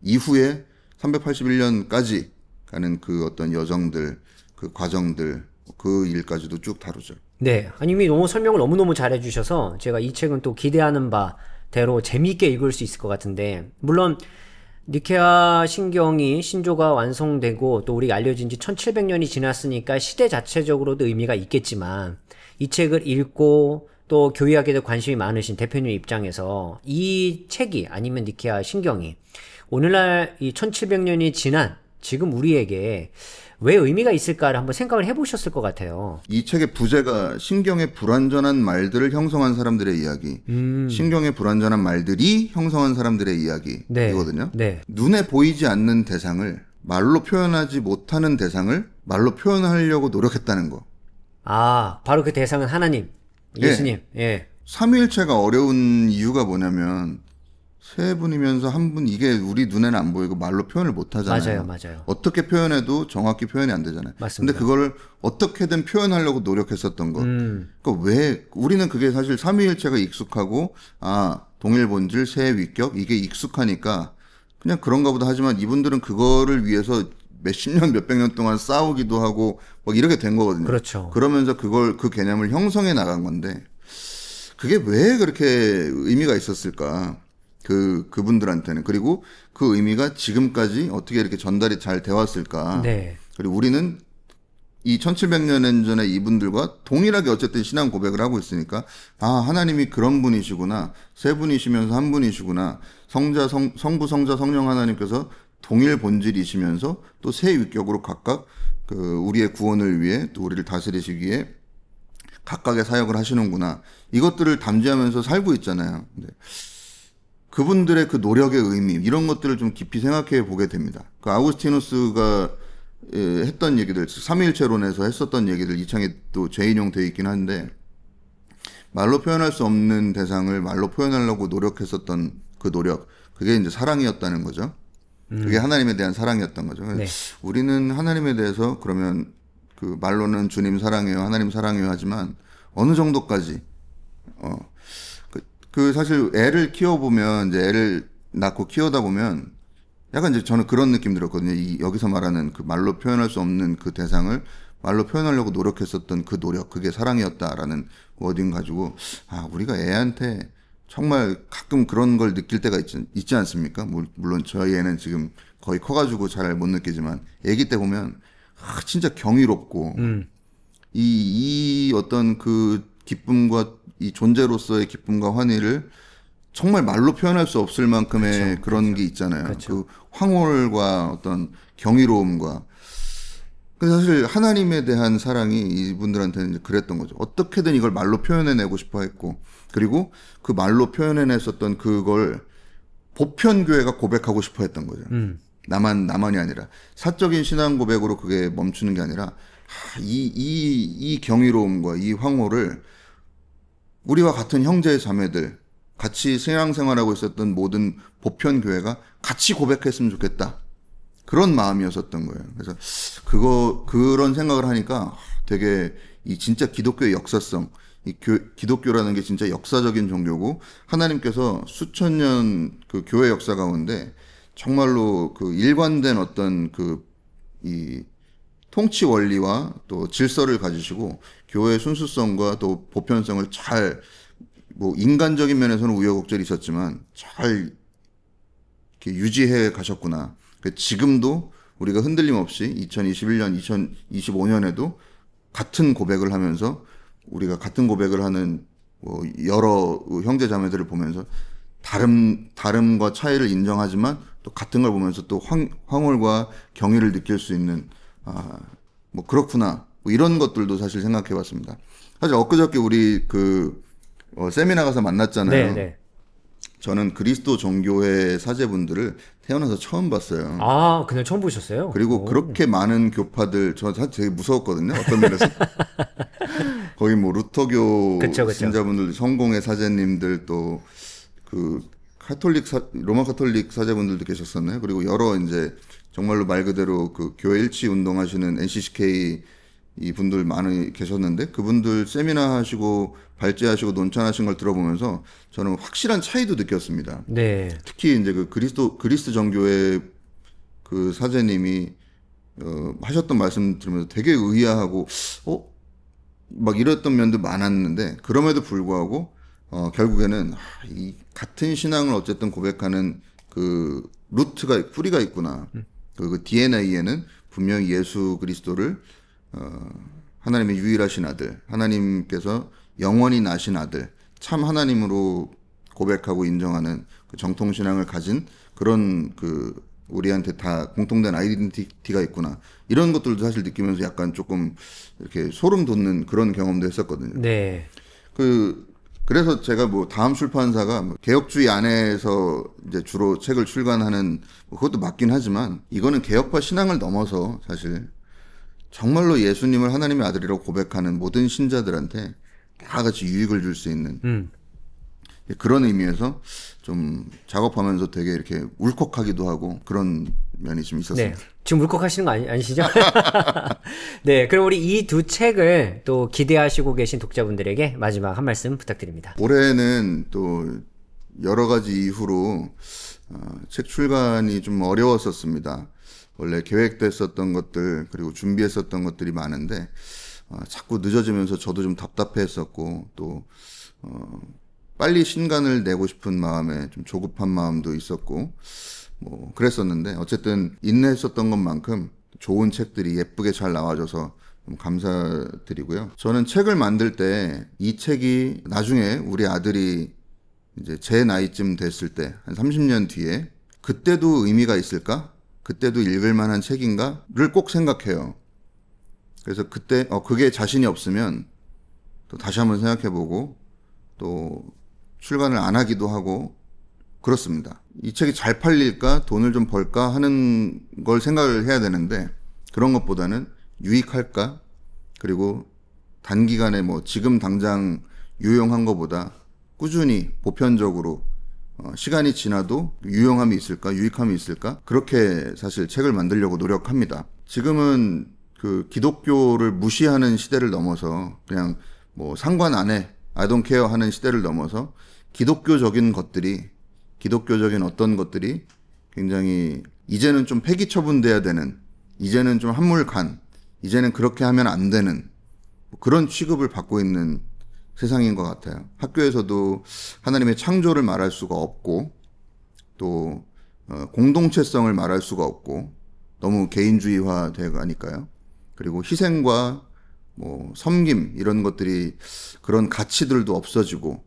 Speaker 2: 이후에 381년까지 가는 그 어떤 여정들, 그 과정들, 그 일까지도 쭉 다루죠.
Speaker 1: 네, 아님이 너무 설명을 너무너무 잘해주셔서 제가 이 책은 또 기대하는 바대로 재미있게 읽을 수 있을 것 같은데 물론 니케아 신경이 신조가 완성되고 또 우리가 알려진 지 1700년이 지났으니까 시대 자체적으로도 의미가 있겠지만 이 책을 읽고 또 교의학에도 관심이 많으신 대표님 입장에서 이 책이 아니면 니케아 신경이 오늘날 이 1700년이 지난 지금 우리에게 왜 의미가 있을까를 한번 생각을 해보셨을 것 같아요.
Speaker 2: 이 책의 부제가 신경의 불완전한 말들을 형성한 사람들의 이야기, 신경의 불완전한 말들이 형성한 사람들의 이야기이거든요.
Speaker 1: 네.
Speaker 2: 눈에 보이지 않는 대상을 말로 표현하지 못하는 대상을 말로 표현하려고 노력했다는 거.
Speaker 1: 바로 그 대상은 하나님, 예수님. 예.
Speaker 2: 삼위일체가 어려운 이유가 뭐냐면 세 분이면서 한 분 이게 우리 눈에는 안 보이고 말로 표현을 못 하잖아요.
Speaker 1: 맞아요.
Speaker 2: 어떻게 표현해도 정확히 표현이 안 되잖아요.
Speaker 1: 맞습니다.
Speaker 2: 근데 그거를 어떻게든 표현하려고 노력했었던 것. 그러니까 왜 우리는 그게 사실 삼위일체가 익숙하고 동일 본질, 새 위격 이게 익숙하니까 그냥 그런가 보다 하지만 이분들은 그거를 위해서 몇십 년, 몇백 년 동안 싸우기도 하고 막 이렇게 된 거거든요.
Speaker 1: 그렇죠.
Speaker 2: 그러면서 그 개념을 형성해 나간 건데 그게 왜 그렇게 의미가 있었을까? 그분들한테는. 그리고 그 의미가 지금까지 어떻게 이렇게 전달이 잘 되어 왔을까?
Speaker 1: 네.
Speaker 2: 그리고 우리는 이 1700년 전에 이분들과 동일하게 어쨌든 신앙 고백을 하고 있으니까 아, 하나님이 그런 분이시구나. 세 분이시면서 한 분이시구나. 성부, 성자, 성령 하나님께서 동일 본질이시면서 또 세 위격으로 각각 우리의 구원을 위해 또 우리를 다스리시기 위해 각각의 사역을 하시는구나. 이것들을 담지하면서 살고 있잖아요. 근데 그분들의 그 노력의 의미 이런 것들을 좀 깊이 생각해 보게 됩니다. 그 아우구스티누스가 했던 얘기들, 삼위일체론에서 했었던 얘기들 이 창에 또 재인용되어 있긴 한데 말로 표현할 수 없는 대상을 말로 표현하려고 노력했었던 그 노력, 그게 이제 사랑이었다는 거죠. 그게 하나님에 대한 사랑이었던 거죠.
Speaker 1: 네.
Speaker 2: 우리는 하나님에 대해서 그러면 그 말로는 주님 사랑해요, 하나님 사랑해요 하지만 어느 정도까지 사실 애를 키워보면 이제 애를 낳고 키우다 보면 약간 이제 저는 그런 느낌 들었거든요. 여기서 말하는 그 말로 표현할 수 없는 그 대상을 말로 표현하려고 노력했었던 그 노력, 그게 사랑이었다라는 워딩 가지고 아, 우리가 애한테 정말 가끔 그런 걸 느낄 때가 있지 않습니까? 물론 저희 애는 지금 거의 커가지고 잘 못 느끼지만 애기 때 보면 아, 진짜 경이롭고 이 어떤 그 기쁨과 이 존재로서의 기쁨과 환희를 정말 말로 표현할 수 없을 만큼의 그런 게 있잖아요. 그 황홀과 어떤 경이로움과. 근데 사실 하나님에 대한 사랑이 이분들한테는 이제 그랬던 거죠. 어떻게든 이걸 말로 표현해내고 싶어 했고, 그리고 그 말로 표현해냈었던 그걸 보편교회가 고백하고 싶어 했던 거죠. 나만이 아니라. 사적인 신앙 고백으로 그게 멈추는 게 아니라, 이 경이로움과 이 황홀을 우리와 같은 형제 자매들, 같이 신앙생활하고 있었던 모든 보편교회가 같이 고백했으면 좋겠다. 그런 마음이었었던 거예요. 그래서 그런 생각을 하니까 되게 이 진짜 기독교의 역사성, 기독교라는 게 진짜 역사적인 종교고 하나님께서 수천 년 그 교회 역사 가운데 정말로 그 일관된 어떤 이 통치 원리와 또 질서를 가지시고 교회의 순수성과 또 보편성을 잘 인간적인 면에서는 우여곡절이 있었지만 잘 이렇게 유지해 가셨구나. 지금도 우리가 흔들림 없이 2021년, 2025년에도 같은 고백을 하면서 우리가 같은 고백을 하는 여러 형제 자매들을 보면서 다름과 차이를 인정하지만 또 같은 걸 보면서 또 황홀과 경의를 느낄 수 있는 그렇구나. 이런 것들도 사실 생각해 봤습니다. 사실 엊그저께 우리 세미나 가서 만났잖아요.
Speaker 1: 네.
Speaker 2: 저는 그리스도 종교회 사제분들을 태어나서 처음 봤어요.
Speaker 1: 아, 그날 처음 보셨어요?
Speaker 2: 그리고 그렇게 많은 교파들, 저 사실 되게 무서웠거든요. 어떤 면에서. 거기 루터교
Speaker 1: 그쵸.
Speaker 2: 신자분들, 성공회 사제님들 또 로마 카톨릭 사제분들도 계셨었나요? 그리고 여러 이제 정말로 말 그대로 그 교회 일치 운동하시는 NCCK 이 분들 많이 계셨는데 그분들 세미나 하시고 발제하시고 논찬하신 걸 들어보면서 저는 확실한 차이도 느꼈습니다.
Speaker 1: 네.
Speaker 2: 특히 이제 그리스 정교회 그 사제님이 하셨던 말씀 들으면서 되게 의아하고 막 이랬던 면도 많았는데 그럼에도 불구하고 결국에는 이 같은 신앙을 어쨌든 고백하는 그 뿌리가 있구나. 그 DNA에는 분명히 예수 그리스도를 하나님의 유일하신 아들, 하나님께서 영원히 나신 아들, 참 하나님으로 고백하고 인정하는 그 정통신앙을 가진 그런 우리한테 다 공통된 아이덴티티가 있구나. 이런 것들도 사실 느끼면서 약간 조금 이렇게 소름 돋는 그런 경험도 했었거든요.
Speaker 1: 네.
Speaker 2: 그래서 제가 다음 출판사가 개혁주의 안에서 이제 주로 책을 출간하는 그것도 맞긴 하지만 이거는 개혁파 신앙을 넘어서 사실 정말로 예수님을 하나님의 아들이라고 고백하는 모든 신자들한테 다 같이 유익을 줄 수 있는 그런 의미에서 좀 작업하면서 되게 이렇게 울컥하기도 하고 그런 면이 좀 있었습니다.
Speaker 1: 네. 지금 울컥하시는 거 아니시죠? 네. 그럼 우리 이 두 책을 또 기대하시고 계신 독자분들에게 마지막 한 말씀 부탁드립니다.
Speaker 2: 올해는 또 여러 가지 이유로 책 출간이 좀 어려웠었습니다. 원래 계획됐었던 것들 그리고 준비했었던 것들이 많은데 자꾸 늦어지면서 저도 좀 답답했었고 또 빨리 신간을 내고 싶은 마음에 좀 조급한 마음도 있었고 뭐 그랬었는데 어쨌든 인내했었던 것만큼 좋은 책들이 예쁘게 잘 나와줘서 좀 감사드리고요. 저는 책을 만들 때 이 책이 나중에 우리 아들이 이제 제 나이쯤 됐을 때 한 30년 뒤에 그때도 의미가 있을까? 그때도 읽을 만한 책인가를 꼭 생각해요. 그래서 그때 그게 자신이 없으면 또 다시 한번 생각해보고 또 출간을 안 하기도 하고 그렇습니다. 이 책이 잘 팔릴까? 돈을 좀 벌까? 하는 걸 생각을 해야 되는데 그런 것보다는 유익할까? 그리고 단기간에 뭐 지금 당장 유용한 것보다 꾸준히 보편적으로 시간이 지나도 유용함이 있을까? 유익함이 있을까? 그렇게 사실 책을 만들려고 노력합니다. 지금은 그 기독교를 무시하는 시대를 넘어서 그냥 뭐 상관 안 해, I don't care 하는 시대를 넘어서 기독교적인 어떤 것들이 굉장히 이제는 좀 폐기 처분돼야 되는, 이제는 좀 한물간, 이제는 그렇게 하면 안 되는 그런 취급을 받고 있는 세상인 것 같아요. 학교에서도 하나님의 창조를 말할 수가 없고 또 공동체성을 말할 수가 없고 너무 개인주의화 돼가니까요. 그리고 희생과 뭐 섬김 이런 것들이 그런 가치들도 없어지고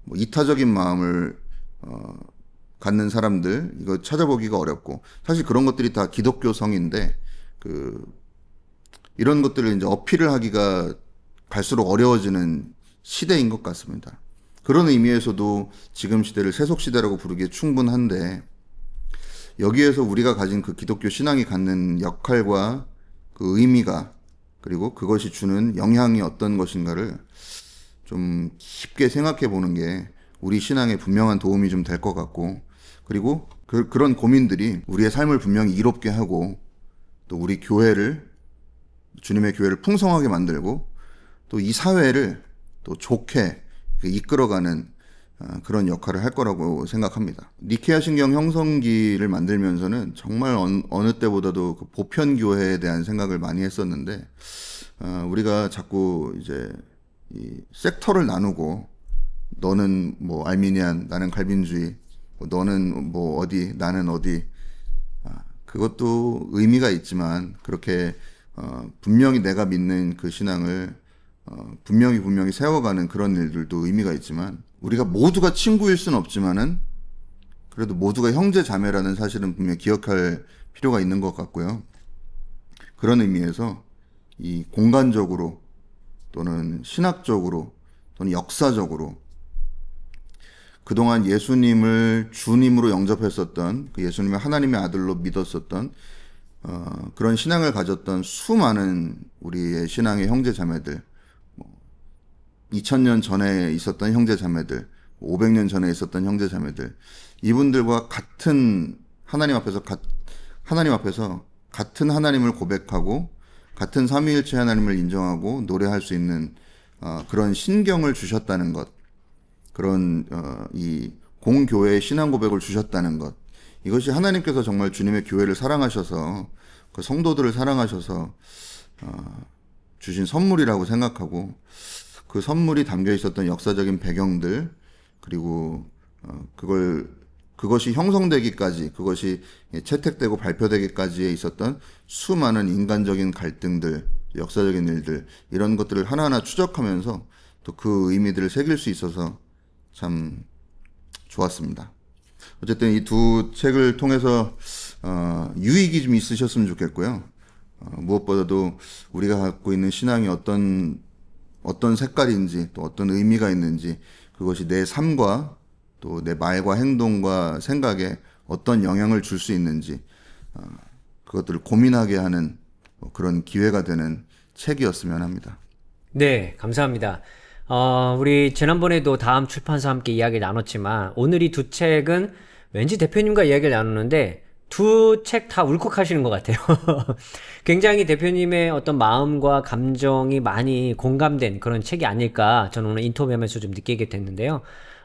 Speaker 2: 뭐 이타적인 마음을 갖는 사람들 이거 찾아보기가 어렵고 사실 그런 것들이 다 기독교성인데 이런 것들을 이제 어필을 하기가 갈수록 어려워지는 시대인 것 같습니다. 그런 의미에서도 지금 시대를 세속시대라고 부르기에 충분한데 여기에서 우리가 가진 그 기독교 신앙이 갖는 역할과 그 의미가 그리고 그것이 주는 영향이 어떤 것인가를 좀 깊게 생각해 보는 게 우리 신앙에 분명한 도움이 좀 될 것 같고 그리고 그런 고민들이 우리의 삶을 분명히 이롭게 하고 또 우리 교회를 주님의 교회를 풍성하게 만들고 또 이 사회를 또 좋게 이끌어가는 그런 역할을 할 거라고 생각합니다. 니케아 신경 형성기를 만들면서는 정말 어느 때보다도 그 보편교회에 대한 생각을 많이 했었는데 우리가 자꾸 이제 이 섹터를 나누고 너는 뭐 알미니안, 나는 칼빈주의, 너는 뭐 어디, 나는 어디 그것도 의미가 있지만 그렇게 분명히 내가 믿는 그 신앙을 분명히 세워가는 그런 일들도 의미가 있지만 우리가 모두가 친구일 수는 없지만은 그래도 모두가 형제 자매라는 사실은 분명히 기억할 필요가 있는 것 같고요. 그런 의미에서 이 공간적으로 또는 신학적으로 또는 역사적으로 그동안 예수님을 주님으로 영접했었던 그 예수님을 하나님의 아들로 믿었었던 그런 신앙을 가졌던 수많은 우리의 신앙의 형제 자매들 2000년 전에 있었던 형제 자매들 500년 전에 있었던 형제 자매들 이분들과 같은 하나님 앞에서 같은 하나님을 고백하고 같은 삼위일체 하나님을 인정하고 노래할 수 있는 그런 신경을 주셨다는 것 그런 이 공교회의 신앙 고백을 주셨다는 것 이것이 하나님께서 정말 주님의 교회를 사랑하셔서 그 성도들을 사랑하셔서 주신 선물이라고 생각하고 그 선물이 담겨 있었던 역사적인 배경들 그리고 그것이 형성되기까지 그것이 채택되고 발표되기까지에 있었던 수많은 인간적인 갈등들 역사적인 일들 이런 것들을 하나하나 추적하면서 또 그 의미들을 새길 수 있어서 참 좋았습니다. 어쨌든 이 두 책을 통해서 유익이 좀 있으셨으면 좋겠고요. 무엇보다도 우리가 갖고 있는 신앙이 어떤 색깔인지 또 어떤 의미가 있는지 그것이 내 삶과 또 내 말과 행동과 생각에 어떤 영향을 줄 수 있는지 그것들을 고민하게 하는 그런 기회가 되는 책이었으면 합니다.
Speaker 1: 네, 감사합니다. 우리 지난번에도 다음 출판사와 함께 이야기를 나눴지만 오늘 이 두 책은 왠지 대표님과 이야기를 나누는데 두 책 다 울컥하시는 것 같아요. 굉장히 대표님의 어떤 마음과 감정이 많이 공감된 그런 책이 아닐까 저는 오늘 인터뷰하면서 좀 느끼게 됐는데요.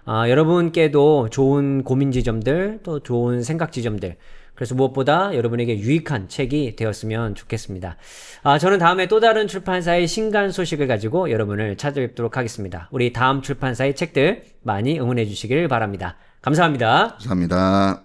Speaker 1: 여러분께도 좋은 고민 지점들 또 좋은 생각 지점들 그래서 무엇보다 여러분에게 유익한 책이 되었으면 좋겠습니다. 저는 다음에 또 다른 출판사의 신간 소식을 가지고 여러분을 찾아뵙도록 하겠습니다. 우리 다음 출판사의 책들 많이 응원해 주시길 바랍니다. 감사합니다.
Speaker 2: 감사합니다.